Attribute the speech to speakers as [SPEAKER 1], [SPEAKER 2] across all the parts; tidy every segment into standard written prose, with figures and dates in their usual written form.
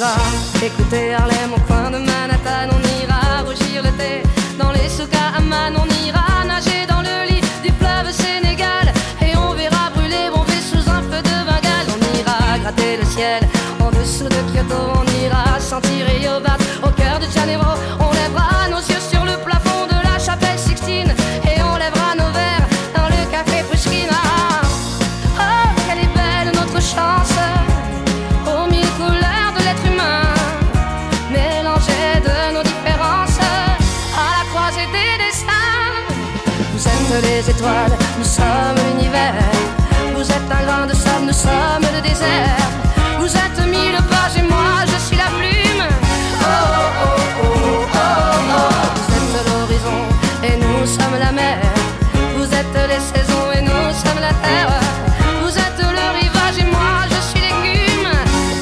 [SPEAKER 1] ira écouter Harlem au coin de Manhattan. On ira rougir le thé dans les souks à Amman. On ira nager dans le lit du fleuve Sénégal et on verra brûler Bombay sous un feu de Bengale. On ira gratter le ciel en dessous de Kyoto. On ira sentir Rio Bart au cœur de Janeiro. On lèvera nos yeux sur le plafond de la chapelle Sixtine et on lèvera nos verres dans le café Pushkin. Oh, quelle est belle notre chance, aux mille couleurs de l'être humain, mélangées de nos différences, à la croisée des destins. Vous êtes les étoiles, nous sommes l'univers. Vous êtes un grain de sable, nous sommes le désert. Vous êtes mille pages et moi je suis la plume. Oh, oh, oh, oh, oh, oh. Vous êtes l'horizon et nous sommes la mer. Vous êtes les saisons et nous sommes la terre. Vous êtes le rivage et moi je suis l'écume.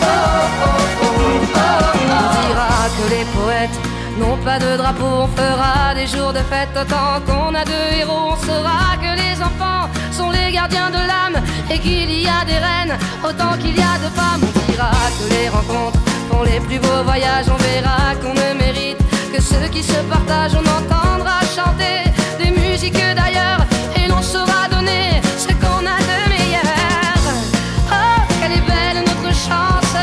[SPEAKER 1] Oh, oh, oh, oh, oh. On dira que les poètes n'ont pas de drapeau. On fera des jours de fête autant qu'on a de héros. On saura que les enfants sont les gardiens de l'âme et qu'il y a des reines autant qu'il y a de femmes. On dira que les rencontres font les plus beaux voyages. On verra qu'on ne mérite que ceux qui se partagent. On entendra chanter des musiques d'ailleurs et l'on saura donner ce qu'on a de meilleur. Oh, quelle est belle notre chance,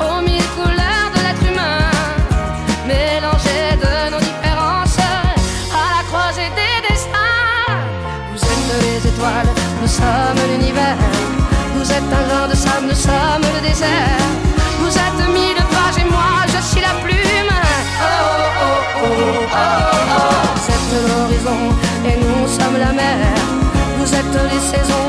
[SPEAKER 1] aux mille couleurs de l'être humain, mélangées de nos différences, à la croisée des destins. Vous êtes les étoiles, nous sommes l'univers. Vous êtes un grain de sable, nous sommes le désert. Vous êtes mille pages et moi je suis la plume. Oh, oh, oh, oh, oh, oh. Vous êtes l'horizon et nous sommes la mer. Vous êtes les saisons